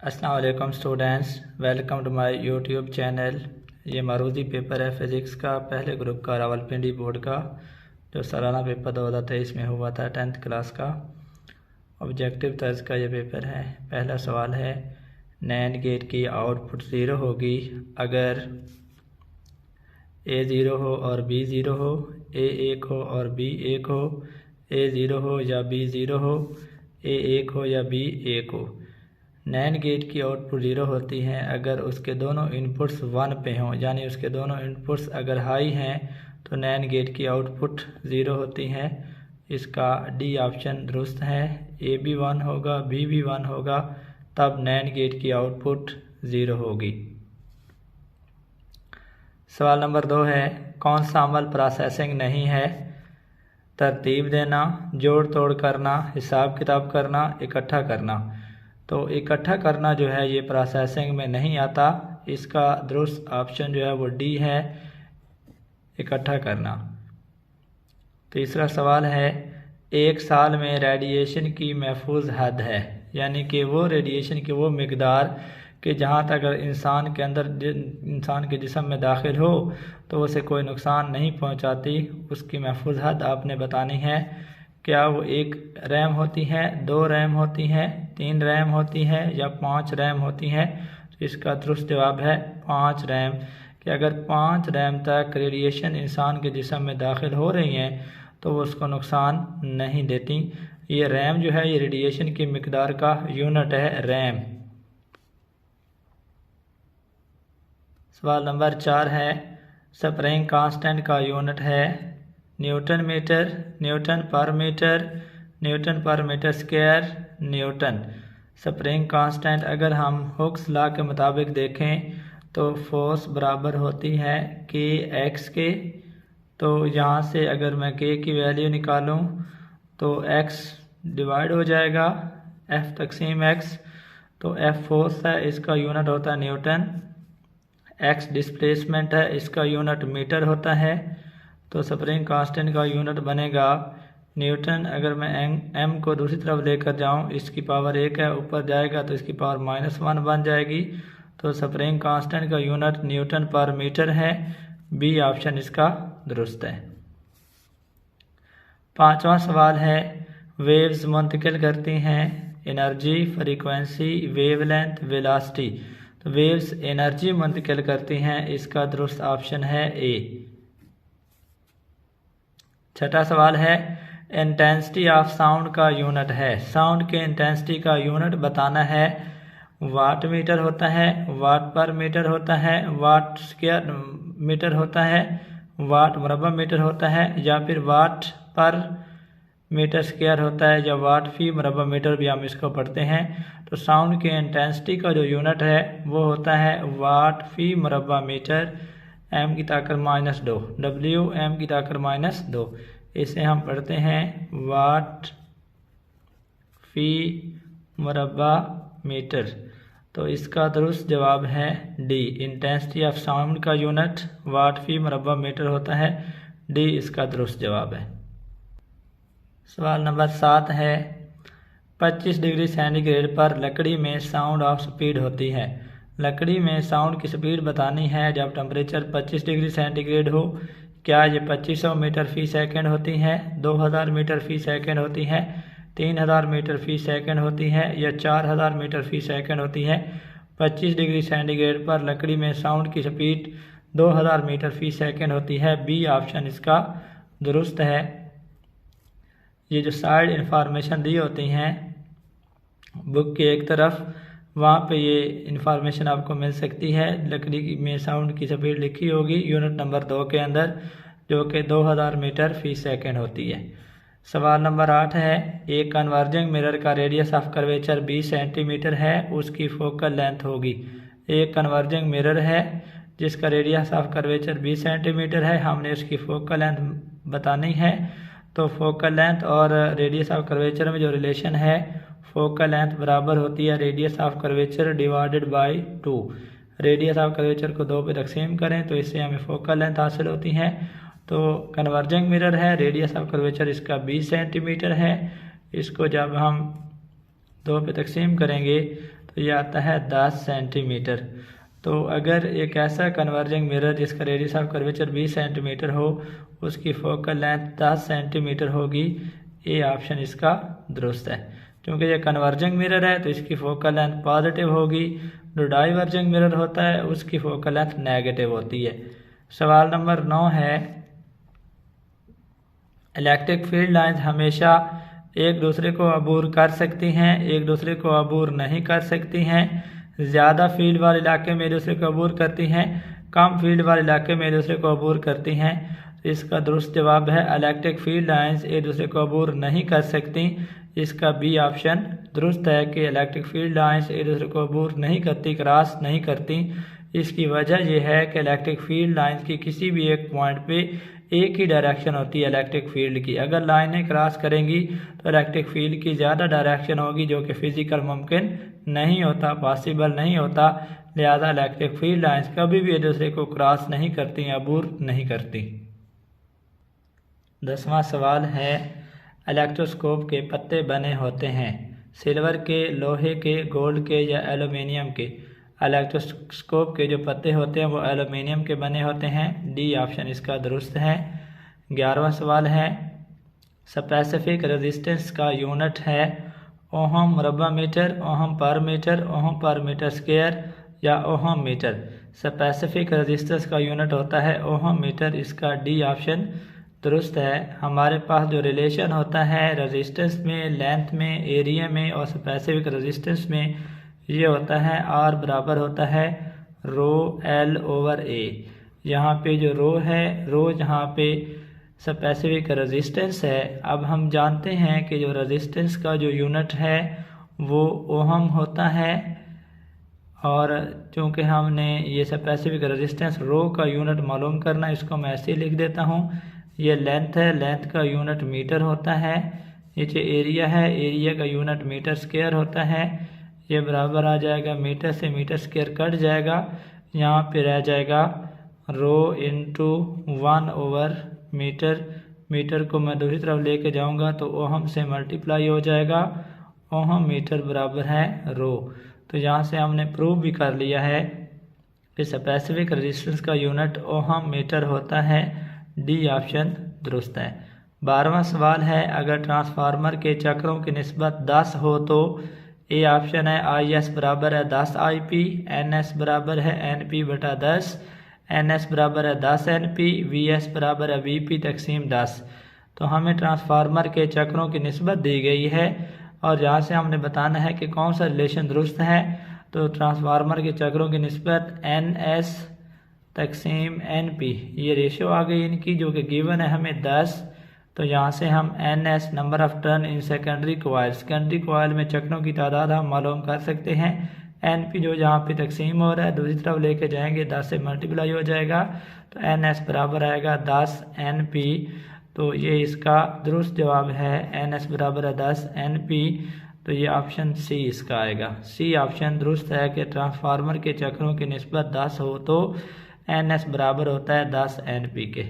अस्सलाम वालेकुम students, welcome to my YouTube channel. ये मारूदी पेपर है फ़िज़िक्स का, पहले ग्रुप का रावलपिंडी बोर्ड का, जो सालाना पेपर 2023 में हुआ था 10th क्लास का। ऑब्जेक्टिव तर्ज का ये पेपर है। पहला सवाल है, नैंड गेट की आउटपुट 0 होगी अगर A 0 हो और B 0 हो, A 1 हो और B 1 हो, A 0 हो या B 0 हो, A 1 हो या B 1 हो। नैंड गेट की आउटपुट 0 होती है अगर उसके दोनों इनपुट्स 1 पे हों, यानी उसके दोनों इनपुट्स अगर हाई हैं तो नैंड गेट की आउटपुट 0 होती है। इसका डी ऑप्शन दुरुस्त है। A भी 1 होगा, B भी 1 होगा, तब नैंड गेट की आउटपुट 0 होगी। सवाल नंबर 2 है, कौन सा अमल प्रोसेसिंग नहीं है? तरतीब देना, जोड़ तोड़ करना, हिसाब किताब करना, इकट्ठा करना। तो इकट्ठा करना जो है ये प्रोसेसिंग में नहीं आता। इसका दुरुस्त ऑप्शन जो है वो डी है, इकट्ठा करना। तीसरा सवाल है, एक साल में रेडिएशन की महफूज हद है, यानी कि वो रेडिएशन की वो मिकदार कि जहाँ तक अगर इंसान के अंदर इंसान के जिस्म में दाखिल हो तो उसे कोई नुकसान नहीं पहुँचाती, उसकी महफूज हद आपने बतानी है। क्या वो 1 रैम होती है, 2 रैम होती है, 3 रैम होती है या 5 रैम होती है? तो इसका दुरुस्त जवाब है 5 रैम। कि अगर 5 रैम तक रेडिएशन इंसान के जिस्म में दाखिल हो रही हैं तो वो उसको नुकसान नहीं देती। ये रैम जो है ये रेडिएशन की मिकदार का यूनिट है, रैम। सवाल नंबर 4 है, स्प्रिंग कांस्टेंट का यूनिट है न्यूटन मीटर, न्यूटन पर मीटर, न्यूटन पर meter square, newton. Spring constant अगर हम हुक्स लॉ के मुताबिक देखें तो फोर्स बराबर होती है के एक्स के। तो यहाँ से अगर मैं के की वैल्यू निकालूँ तो x डिवाइड हो जाएगा F तकसीम x। तो F फोर्स है, इसका यूनिट होता है न्यूटन। x डिस्प्लेसमेंट है, इसका यूनिट मीटर होता है। तो स्प्रिंग कांस्टेंट का यूनिट बनेगा न्यूटन। अगर मैं m को दूसरी तरफ लेकर जाऊँ, इसकी पावर 1 है, ऊपर जाएगा तो इसकी पावर -1 बन जाएगी। तो स्प्रिंग कांस्टेंट का यूनिट न्यूटन पर मीटर है। बी ऑप्शन इसका दुरुस्त है। 5वां सवाल है, वेव्स मुंतकिल करती हैं एनर्जी, फ्रीक्वेंसी, वेवलेंथ, वेलोसिटी। तो वेव्स एनर्जी मुंतकिल करती हैं, इसका दुरुस्त ऑप्शन है ए। 6वां सवाल है, इंटेंसिटी ऑफ साउंड का यूनिट है, साउंड के इंटेंसिटी का यूनिट बताना है। वाट मीटर होता है, वाट पर मीटर होता है, वाट स्क्वायर मीटर होता है, वाट मुरब्बा मीटर होता है, या फिर वाट पर मीटर स्क्वायर होता है, या वाट फी मुरब्बा मीटर भी हम इसको पढ़ते हैं। तो साउंड के इंटेंसिटी का जो यूनिट है वो होता है वाट फी मुरब्बा मीटर, m की ताकत -2, W m की ताकत -2। इसे हम पढ़ते हैं वाट फी मुरब्बा मीटर। तो इसका दुरुस्त जवाब है डी, इंटेंसिटी ऑफ साउंड का यूनिट वाट फी मुरब्बा मीटर होता है। डी इसका दुरुस्त जवाब है। सवाल नंबर 7 है, 25 डिग्री सेंटीग्रेड पर लकड़ी में साउंड ऑफ स्पीड होती है। लकड़ी में साउंड की स्पीड बतानी है जब टेम्परेचर 25 डिग्री सेंटीग्रेड हो। क्या ये 2500 मीटर फी सेकंड होती है, 2000 मीटर फी सेकंड होती है, 3000 मीटर फी सेकंड होती है, या 4000 मीटर फी सेकंड होती है? 25 डिग्री सेंटीग्रेड पर लकड़ी में साउंड की स्पीड 2000 मीटर फी सेकंड होती है। बी ऑप्शन इसका दुरुस्त है। ये जो साइड इंफॉर्मेशन दी होती हैं बुक के एक तरफ, वहाँ पे ये इंफॉर्मेशन आपको मिल सकती है। लकड़ी में साउंड की स्पीड लिखी होगी यूनिट नंबर 2 के अंदर, जो कि 2000 मीटर फी सेकंड होती है। सवाल नंबर 8 है, एक कन्वर्जिंग मिरर का रेडियस ऑफ कर्वेचर 20 सेंटीमीटर है, उसकी फोकल लेंथ होगी। एक कन्वर्जिंग मिरर है जिसका रेडियस ऑफ कर्वेचर 20 सेंटीमीटर है, हमने उसकी फोकल लेंथ बतानी है। तो फोकल लेंथ और रेडियस ऑफ कर्वेचर में जो रिलेशन है, फोकल लेंथ बराबर होती है radius of curvature divided by 2। Radius of curvature को 2 पे तकसीम करें तो इससे हमें फोकल लेंथ हासिल होती है। तो कन्वर्जिंग मिरर है, रेडियस ऑफ कर्वेचर इसका 20 सेंटीमीटर है। इसको जब हम 2 पे तकसीम करेंगे तो ये आता है 10 सेंटीमीटर। तो अगर एक ऐसा कन्वर्जिंग मिरर जिसका रेडियस ऑफ कर्वेचर 20 सेंटीमीटर हो, उसकी फोकल लेंथ 10 सेंटीमीटर होगी, ये ऑप्शन इसका दुरुस्त है। क्योंकि ये कन्वर्जिंग मिरर है तो इसकी फोकल लेंथ पॉजिटिव होगी। जो डाइवर्जिंग मिरर होता है उसकी फोकल लेंथ नेगेटिव होती है। सवाल नंबर 9 है, इलेक्ट्रिक फील्ड लाइंस हमेशा एक दूसरे को अबूर कर सकती हैं, एक दूसरे को अबूर नहीं कर सकती हैं। ज़्यादा फील्ड वाले इलाके में एक दूसरे को अबूर करती हैं, कम फील्ड वाले इलाके में एक दूसरे को अबूर करती हैं। तो इसका दुरुस्त जवाब है इलेक्ट्रिक फील्ड लाइंस एक दूसरे को अबूर नहीं कर सकती। इसका बी ऑप्शन दुरुस्त है कि इलेक्ट्रिक फील्ड लाइंस एक दूसरे को अबूर नहीं करती, क्रॉस नहीं करती। इसकी वजह यह है कि इलेक्ट्रिक फील्ड लाइंस की किसी भी एक पॉइंट पे एक ही डायरेक्शन होती है इलेक्ट्रिक फील्ड की। अगर लाइनें क्रॉस करेंगी तो इलेक्ट्रिक फील्ड की ज़्यादा डायरेक्शन होगी, जो कि फिजिकल मुमकिन नहीं होता, पॉसिबल नहीं होता। लिहाजा इलेक्ट्रिक फील्ड लाइंस कभी भी एक दूसरे को क्रॉस नहीं करती, अबूर नहीं करती। 10वां सवाल है, इलेक्ट्रोस्कोप के पत्ते बने होते हैं सिल्वर के, लोहे के, गोल्ड के या एल्युमिनियम के। इलेक्ट्रोस्कोप के जो पत्ते होते हैं वो एल्युमिनियम के बने होते हैं। डी ऑप्शन इसका दुरुस्त है। 11वां सवाल है, स्पेसिफिक रेजिस्टेंस का यूनिट है ओहम मुरब्बा मीटर, ओहम पर मीटर, ओहम पर मीटर स्क्वायर या ओहम मीटर। स्पेसिफिक रेजिस्टेंस का यूनिट होता है ओहम मीटर। इसका डी ऑप्शन दुरुस्त है। हमारे पास जो रिलेशन होता है रेजिस्टेंस में, लेंथ में, एरिया में और स्पेसिफिक रेजिस्टेंस में, ये होता है आर बराबर होता है रो एल ओवर ए। यहाँ पे जो रो है, रो जहाँ पे स्पेसिफिक रेजिस्टेंस है। अब हम जानते हैं कि जो रेजिस्टेंस का जो यूनिट है वो ओहम होता है, और चूँकि हमने ये स्पेसिफिक रेजिस्टेंस रो का यूनिट मालूम करना, इसको मैं ऐसे लिख देता हूँ। ये लेंथ है, लेंथ का यूनिट मीटर होता है। ये जो एरिया है, एरिया का यूनिट मीटर स्क्वायर होता है। ये बराबर आ जाएगा, मीटर से मीटर स्क्वायर कट जाएगा, यहाँ पे रह जाएगा rho into 1 over metre. Metre को मैं दूसरी तरफ लेके जाऊँगा तो ओहम से मल्टीप्लाई हो जाएगा। ओहम मीटर बराबर है रो। तो यहाँ से हमने प्रूव भी कर लिया है कि स्पेसिफिक रेजिस्टेंस का यूनिट ओहम मीटर होता है। डी ऑप्शन दुरुस्त है। 12वां सवाल है, अगर ट्रांसफार्मर के चक्रों की निस्बत 10 हो तो ए ऑप्शन है आई एस बराबर है 10 IP, एन एस बराबर है NP बटा 10, एन एस बराबर है 10 NP, वी एस बराबर है VP तकसीम 10। तो हमें ट्रांसफार्मर के चक्रों की निस्बत दी गई है और जहाँ से हमने बताना है कि कौन सा रिलेशन दुरुस्त है। तो ट्रांसफार्मर के चक्रों की निस्बत NS तकसीम NP, ये रेशियो आ गई इनकी, जो कि गिवन है हमें 10। तो यहाँ से हम NS number of turn in secondary coil, secondary coil में चक्रों की तादाद हम मालूम कर सकते हैं। NP जो जहाँ पे तकसीम हो रहा है दूसरी तरफ लेके जाएंगे, 10 से मल्टीप्लाई हो जाएगा, तो NS बराबर आएगा 10 NP। तो ये इसका दुरुस्त जवाब है, NS बराबर है 10 NP। तो ये ऑप्शन सी इसका आएगा। सी ऑप्शन दुरुस्त है कि ट्रांसफार्मर के चक्रों की निस्बत 10 हो तो NS बराबर होता है 10 NP के।